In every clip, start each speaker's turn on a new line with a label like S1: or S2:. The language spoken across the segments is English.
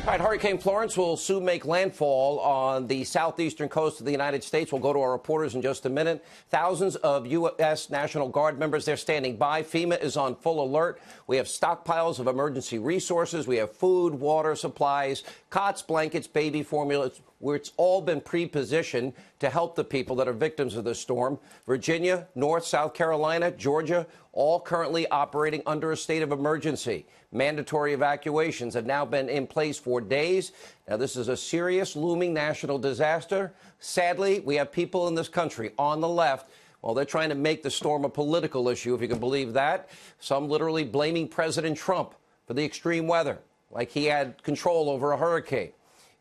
S1: All right, Hurricane Florence will soon make landfall on the southeastern coast of the United States. We'll go to our reporters in just a minute. Thousands of U.S. National Guard members, they're standing by. FEMA is on full alert. We have stockpiles of emergency resources. We have food, water, supplies, cots, blankets, baby formulas, where it's all been pre-positioned to help the people that are victims of this storm. Virginia, North, South Carolina, Georgia, all currently operating under a state of emergency. Mandatory evacuations have now been in place for days. Now, this is a serious looming national disaster. Sadly, we have people in this country on the left, well, they're trying to make the storm a political issue, if you can believe that. Some literally blaming President Trump for the extreme weather, like he had control over a hurricane.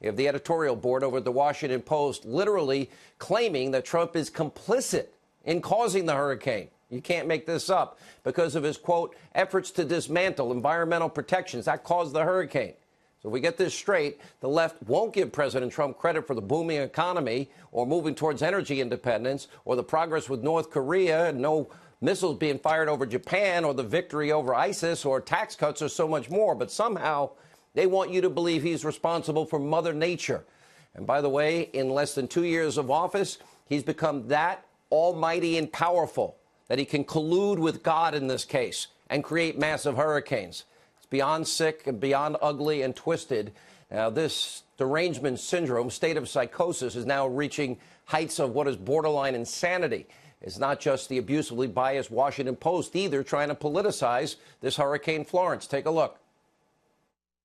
S1: You have the editorial board over at the Washington Post literally claiming that Trump is complicit in causing the hurricane. You can't make this up because of his, quote, efforts to dismantle environmental protections that caused the hurricane. So if we get this straight, the left won't give President Trump credit for the booming economy or moving towards energy independence or the progress with North Korea and no missiles being fired over Japan or the victory over ISIS or tax cuts or so much more. But somehow they want you to believe he's responsible for Mother Nature. And by the way, in less than 2 years of office, he's become that almighty and powerful that he can collude with God in this case and create massive hurricanes. It's beyond sick and beyond ugly and twisted. Now, this derangement syndrome, state of psychosis, is now reaching heights of what is borderline insanity. It's not just the abusively biased Washington Post either trying to politicize this Hurricane Florence. Take a look.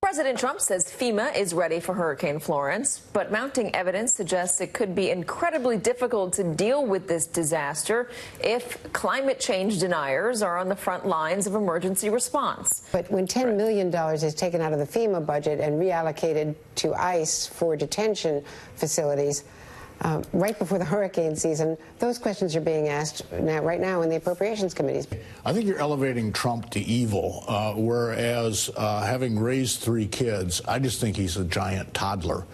S2: President Trump says FEMA is ready for Hurricane Florence, but mounting evidence suggests it could be incredibly difficult to deal with this disaster if climate change deniers are on the front lines of emergency response.
S3: But when $10 million is taken out of the FEMA budget and reallocated to ICE for detention facilities, right before the hurricane season, those questions are being asked right now in the appropriations committees.
S4: I think you're elevating Trump to evil, whereas having raised 3 kids, I just think he's a giant toddler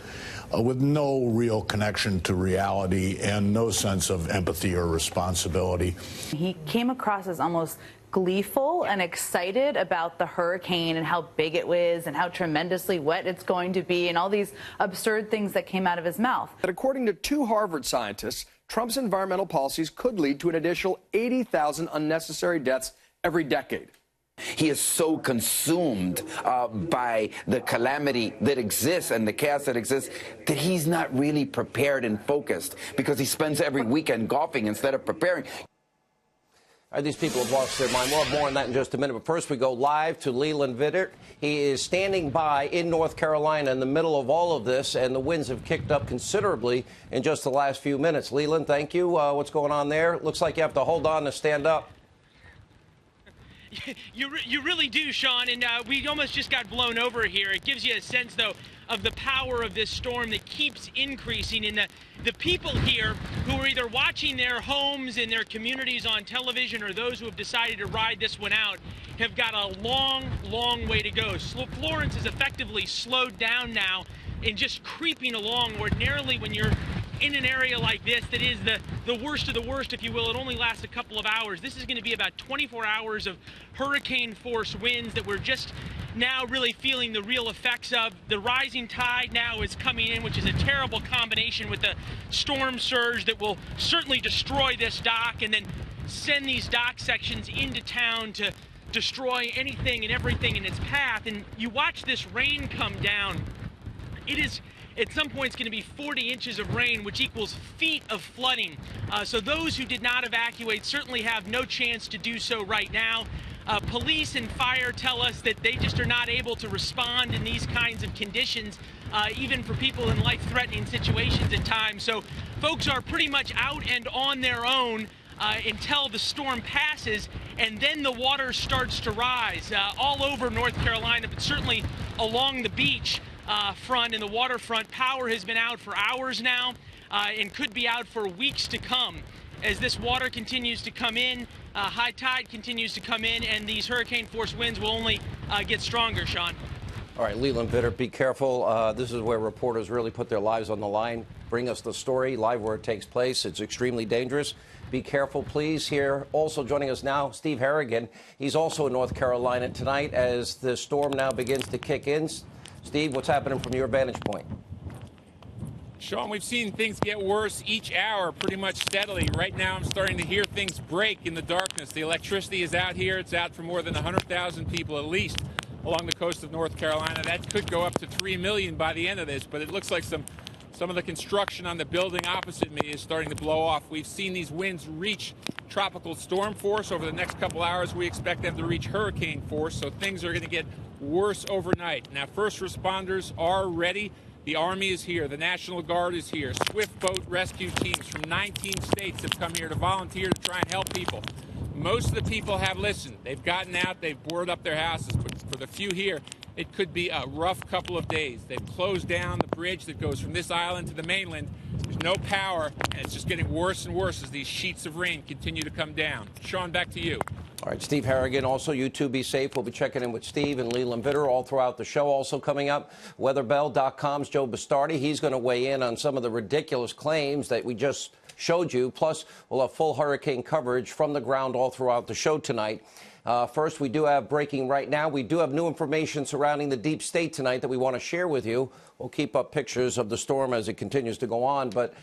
S4: with no real connection to reality and no sense of empathy or responsibility.
S5: He came across as almost gleeful and excited about the hurricane and how big it was and how tremendously wet it's going to be and all these absurd things that came out of his mouth.
S6: But according to 2 Harvard scientists, Trump's environmental policies could lead to an additional 80,000 unnecessary deaths every decade.
S7: He is so consumed by the calamity that exists and the chaos that exists that he's not really prepared and focused because he spends every weekend golfing instead of preparing.
S1: These people have lost their mind. We'll have more on that in just a minute. But first, we go live to Leland Vittert. He is standing by in North Carolina in the middle of all of this, and the winds have kicked up considerably in just the last few minutes. Leland, thank you. What's going on there? Looks like you have to hold on to stand up.
S8: You really do, Sean, and we almost just got blown over here. It gives you a sense, though, of the power of this storm that keeps increasing. And the people here who are either watching their homes and their communities on television or those who have decided to ride this one out have got a long, long way to go. Florence is effectively slowed down now and just creeping along. Ordinarily, when you're in an area like this that is the worst of the worst, if you will, it only lasts a couple of hours. This is going to be about 24 hours of hurricane force winds that we're just now really feeling the real effects of. The rising tide now is coming in, which is a terrible combination with the storm surge that will certainly destroy this dock and then send these dock sections into town to destroy anything and everything in its path. And you watch this rain come down. It is, at some point, it's going to be 40 inches of rain, which equals feet of flooding. So those who did not evacuate certainly have no chance to do so right now. Police and fire tell us that they just are not able to respond in these kinds of conditions, even for people in life-threatening situations at times. So folks are pretty much out and on their own until the storm passes, and then the water starts to rise all over North Carolina, but certainly along the beach front and the waterfront. Power has been out for hours now and could be out for weeks to come as this water continues to come in, high tide continues to come in, and these hurricane force winds will only get stronger, Sean.
S1: All right, Leland Vittert, be careful. This is where reporters really put their lives on the line. Bring us the story live where it takes place. It's extremely dangerous. Be careful, please. Here, also joining us now, Steve Harrigan. He's also in North Carolina tonight as the storm now begins to kick in. Steve, what's happening from your vantage point?
S9: Sean, we've seen things get worse each hour pretty much steadily. Right now, I'm starting to hear things break in the darkness. The electricity is out here. It's out for more than 100,000 people at least along the coast of North Carolina. That could go up to 3 million by the end of this, but it looks like some of the construction on the building opposite me is starting to blow off. We've seen these winds reach tropical storm force. Over the next couple hours, we expect them to reach hurricane force, so things are going to get worse overnight. Now, first responders are ready. The Army is here. The National Guard is here. Swift boat rescue teams from 19 states have come here to volunteer to try and help people. Most of the people have listened. They've gotten out. They've boarded up their houses. But for the few here, it could be a rough couple of days. They've closed down the bridge that goes from this island to the mainland. There's no power, and it's just getting worse and worse as these sheets of rain continue to come down. Sean, back to you.
S1: All right, Steve Harrigan. Also, you two be safe. We'll be checking in with Steve and Leland Vitter all throughout the show. Also coming up, weatherbell.com's Joe Bastardi. He's going to weigh in on some of the ridiculous claims that we just showed you. Plus, we'll have full hurricane coverage from the ground all throughout the show tonight. First, we do have breaking right now. We do have new information surrounding the deep state tonight that we want to share with you. We'll keep up pictures of the storm as it continues to go on. But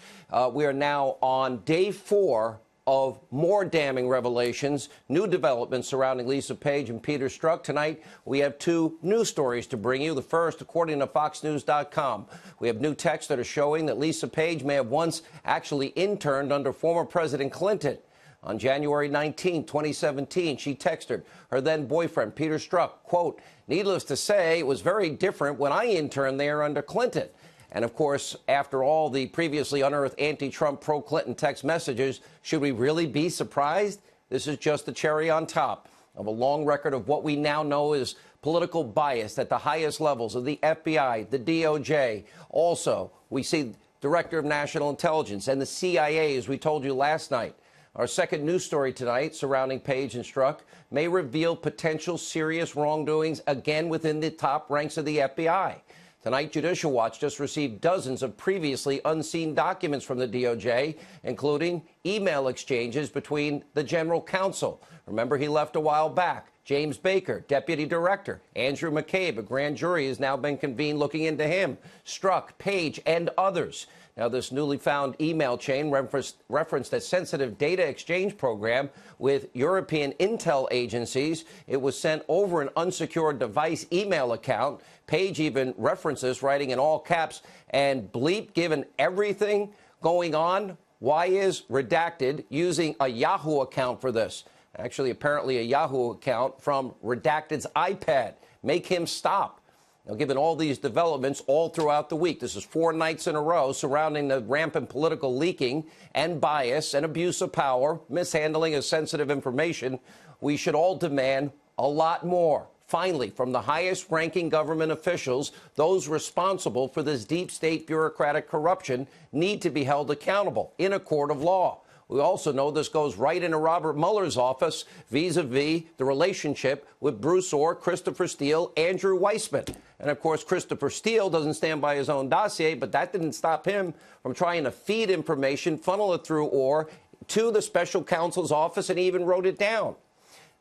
S1: we are now on day 4 of more damning revelations, new developments surrounding Lisa Page and Peter Strzok. Tonight, we have 2 news stories to bring you. The first, according to FoxNews.com, we have new texts that are showing that Lisa Page may have once actually interned under former President Clinton. On January 19, 2017, she texted her then-boyfriend, Peter Strzok, quote, "Needless to say, it was very different when I interned there under Clinton." And, of course, after all the previously unearthed anti-Trump, pro-Clinton text messages, should we really be surprised? This is just the cherry on top of a long record of what we now know is political bias at the highest levels of the FBI, the DOJ. Also, we see Director of National Intelligence and the CIA, as we told you last night. Our second news story tonight surrounding Page and Strzok may reveal potential serious wrongdoings again within the top ranks of the FBI. Tonight, Judicial Watch just received dozens of previously unseen documents from the DOJ, including email exchanges between the general counsel. Remember, he left a while back. James Baker, deputy director. Andrew McCabe, a grand jury has now been convened looking into him. Strzok, Page, and others. Now, this newly found email chain referenced a sensitive data exchange program with European intel agencies. It was sent over an unsecured device email account. Page even references, writing in all caps, and bleep, given everything going on, why is redacted using a Yahoo account for this? Actually, apparently a Yahoo account from Redacted's iPad. Make him stop. Now, given all these developments all throughout the week, this is 4 nights in a row surrounding the rampant political leaking and bias and abuse of power, mishandling of sensitive information, we should all demand a lot more. Finally, from the highest-ranking government officials, those responsible for this deep state bureaucratic corruption need to be held accountable in a court of law. We also know this goes right into Robert Mueller's office vis-a-vis the relationship with Bruce Orr, Christopher Steele, Andrew Weissman. And, of course, Christopher Steele doesn't stand by his own dossier, but that didn't stop him from trying to feed information, funnel it through Orr to the special counsel's office, and he even wrote it down.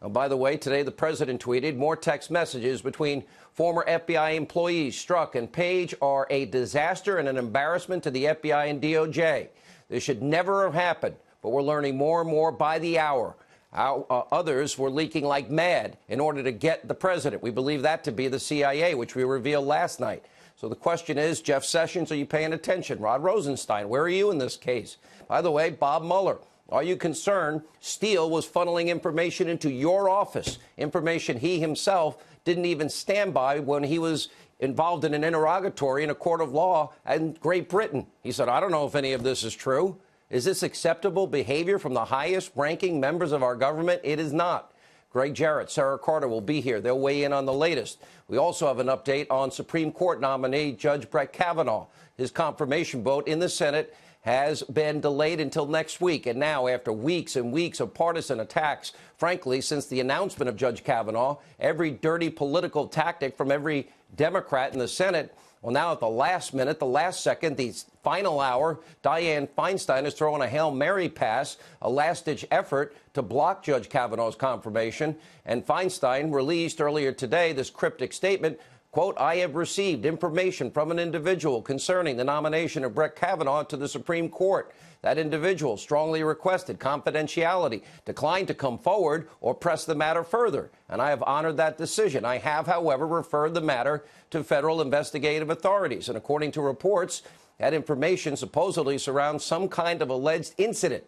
S1: Now, by the way, today the president tweeted more text messages between former FBI employees. Strzok and Page are a disaster and an embarrassment to the FBI and DOJ. This should never have happened. But we're learning more and more by the hour. Others were leaking like mad in order to get the president. We believe that to be the CIA, which we revealed last night. So the question is, Jeff Sessions, are you paying attention? Rod Rosenstein, where are you in this case? By the way, Bob Mueller, are you concerned Steele was funneling information into your office, information he himself didn't even stand by when he was involved in an interrogatory in a court of law in Great Britain? He said, I don't know if any of this is true. Is this acceptable behavior from the highest-ranking members of our government? It is not. Greg Jarrett, Sarah Carter will be here. They'll weigh in on the latest. We also have an update on Supreme Court nominee Judge Brett Kavanaugh. His confirmation vote in the Senate has been delayed until next week. And now, after weeks and weeks of partisan attacks, frankly, since the announcement of Judge Kavanaugh, every dirty political tactic from every Democrat in the Senate, well, now at the last minute, the last second, the final hour, Dianne Feinstein is throwing a Hail Mary pass, a last-ditch effort to block Judge Kavanaugh's confirmation. And Feinstein released earlier today this cryptic statement Quote, I have received information from an individual concerning the nomination of Brett Kavanaugh to the Supreme Court. That individual strongly requested confidentiality, declined to come forward or press the matter further, and I have honored that decision. I have, however, referred the matter to federal investigative authorities, and according to reports, that information supposedly surrounds some kind of alleged incident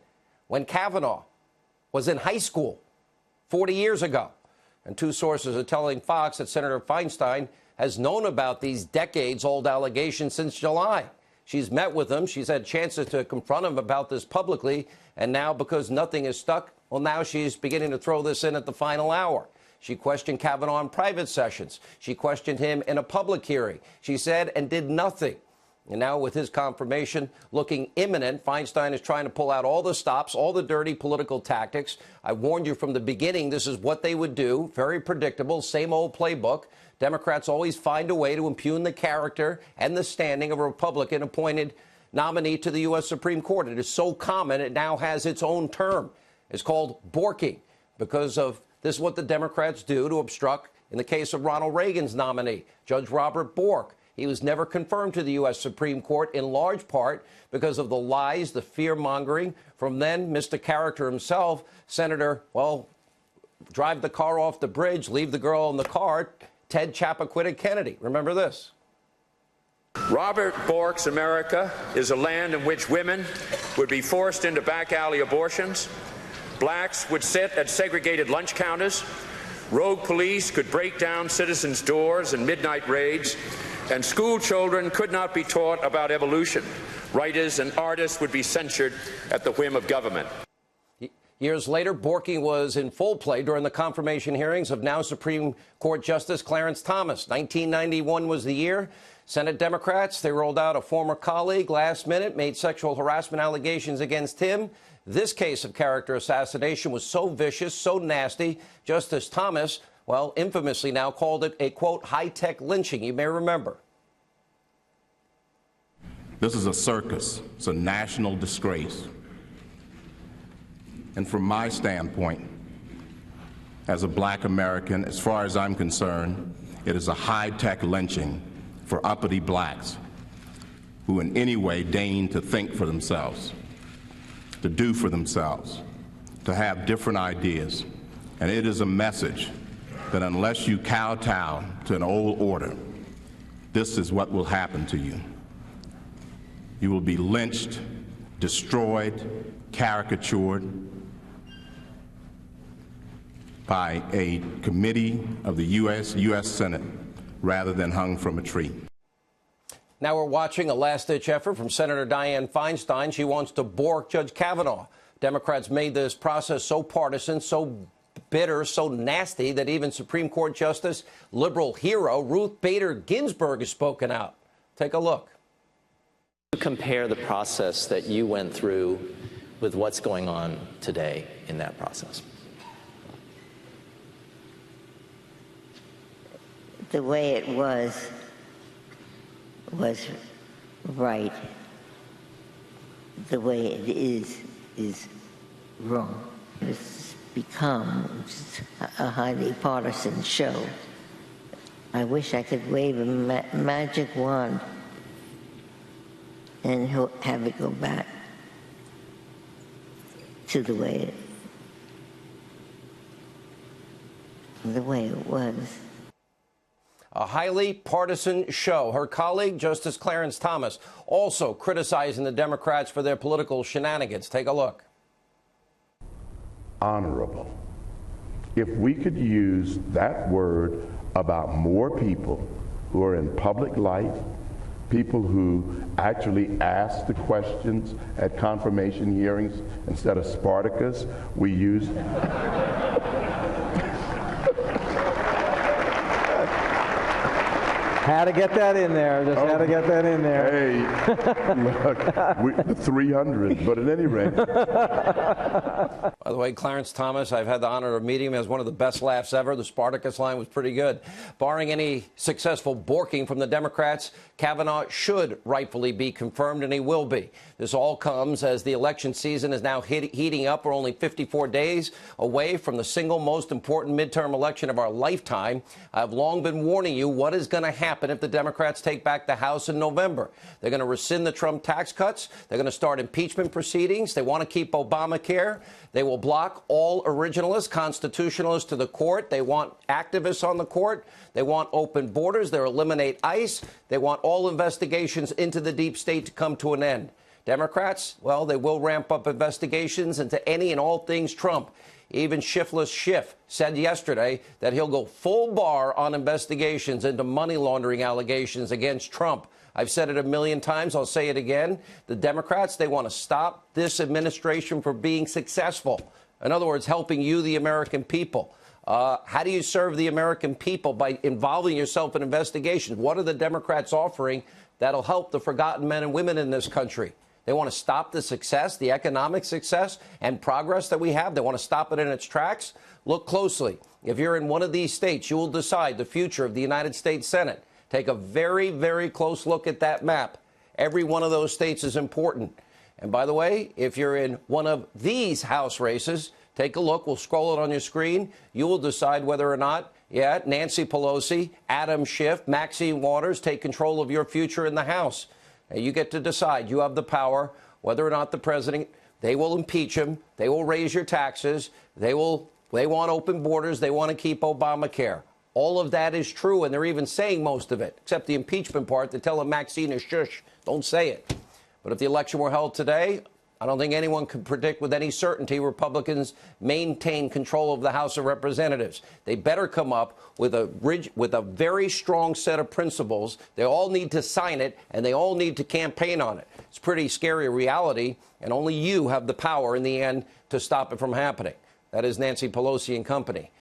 S1: when Kavanaugh was in high school 40 years ago. And two sources are telling Fox that Senator Feinstein has known about these decades-old allegations since July. She's met with him. She's had chances to confront him about this publicly. And now, because nothing is stuck, well, now she's beginning to throw this in at the final hour. She questioned Kavanaugh in private sessions. She questioned him in a public hearing. She said and did nothing. And now, with his confirmation looking imminent, Feinstein is trying to pull out all the stops, all the dirty political tactics. I warned you from the beginning this is what they would do. Very predictable, same old playbook. Democrats always find a way to impugn the character and the standing of a Republican-appointed nominee to the U.S. Supreme Court. It is so common, it now has its own term. It's called borking, because of this is what the Democrats do to obstruct, in the case of Ronald Reagan's nominee, Judge Robert Bork. He was never confirmed to the U.S. Supreme Court, in large part because of the lies, the fear-mongering from then Mr. Character himself, Senator, well, drive the car off the bridge, leave the girl in the car, Ted Chappaquiddick Kennedy. Remember this.
S10: Robert Bork's America is a land in which women would be forced into back alley abortions, blacks would sit at segregated lunch counters, rogue police could break down citizens' doors in midnight raids, and school children could not be taught about evolution. Writers and artists would be censured at the whim of government.
S1: Years later, borking was in full play during the confirmation hearings of now Supreme Court Justice Clarence Thomas. 1991 was the year. Senate Democrats, they rolled out a former colleague last minute, made sexual harassment allegations against him. This case of character assassination was so vicious, so nasty, Justice Thomas, well, infamously now called it a, quote, high-tech lynching. You may remember.
S11: This is a circus. It's a national disgrace. And from my standpoint, as a black American, as far as I'm concerned, it is a high-tech lynching for uppity blacks who in any way deign to think for themselves, to do for themselves, to have different ideas. And it is a message that unless you kowtow to an old order, this is what will happen to you. You will be lynched, destroyed, caricatured by a committee of the U.S. Senate rather than hung from a tree.
S1: Now we're watching a last-ditch effort from Senator Dianne Feinstein. She wants to bork Judge Kavanaugh. Democrats made this process so partisan, so bitter, so nasty that even Supreme Court Justice, liberal hero Ruth Bader Ginsburg has spoken out. Take a look.
S12: Compare the process that you went through with what's going on today in that process.
S13: The way it was right. The way it is wrong. It's become a highly partisan show. I wish I could wave a magic wand and have it go back to the way it was.
S1: A highly partisan show. Her colleague, Justice Clarence Thomas, also criticizing the Democrats for their political shenanigans. Take a look.
S14: Honorable. If we could use that word about more people who are in public life, people who actually ask the questions at confirmation hearings instead of Spartacus, we use
S15: Had to get that in there. Just had to get that in there.
S14: Hey, look, the 300, but at any rate.
S1: By the way, Clarence Thomas, I've had the honor of meeting him, as one of the best laughs ever. The Spartacus line was pretty good. Barring any successful borking from the Democrats, Kavanaugh should rightfully be confirmed, and he will be. This all comes as the election season is now heating up. We're only 54 days away from the single most important midterm election of our lifetime. I've long been warning you what is going to happen if the Democrats take back the House in November. They're going to rescind the Trump tax cuts. They're going to start impeachment proceedings. They want to keep Obamacare. They will block all originalists, constitutionalists to the court. They want activists on the court. They want open borders. They'll eliminate ICE. They want all investigations into the deep state to come to an end. Democrats, well, they will ramp up investigations into any and all things Trump. Even Shiftless Schiff said yesterday that he'll go full bar on investigations into money laundering allegations against Trump. I've said it a million times. I'll say it again. The Democrats, they want to stop this administration from being successful. In other words, helping you, the American people. How do you serve the American people? By involving yourself in investigations. What are the Democrats offering that'll help the forgotten men and women in this country? They want to stop the success, the economic success and progress that we have. They want to stop it in its tracks. Look closely. If you're in one of these states, you will decide the future of the United States Senate. Take a very, very close look at that map. Every one of those states is important. And by the way, if you're in one of these House races, take a look. We'll scroll it on your screen. You will decide whether or not, Nancy Pelosi, Adam Schiff, Maxine Waters take control of your future in the House. And you get to decide. You have the power whether or not the president, they will impeach him. They will raise your taxes. They want open borders. They want to keep Obamacare. All of that is true, and they're even saying most of it, except the impeachment part. They tell Maxine to shush, don't say it. But if the election were held today, I don't think anyone could predict with any certainty Republicans maintain control of the House of Representatives. They better come up with a very strong set of principles. They all need to sign it, and they all need to campaign on it. It's a pretty scary reality, and only you have the power in the end to stop it from happening. That is Nancy Pelosi and company.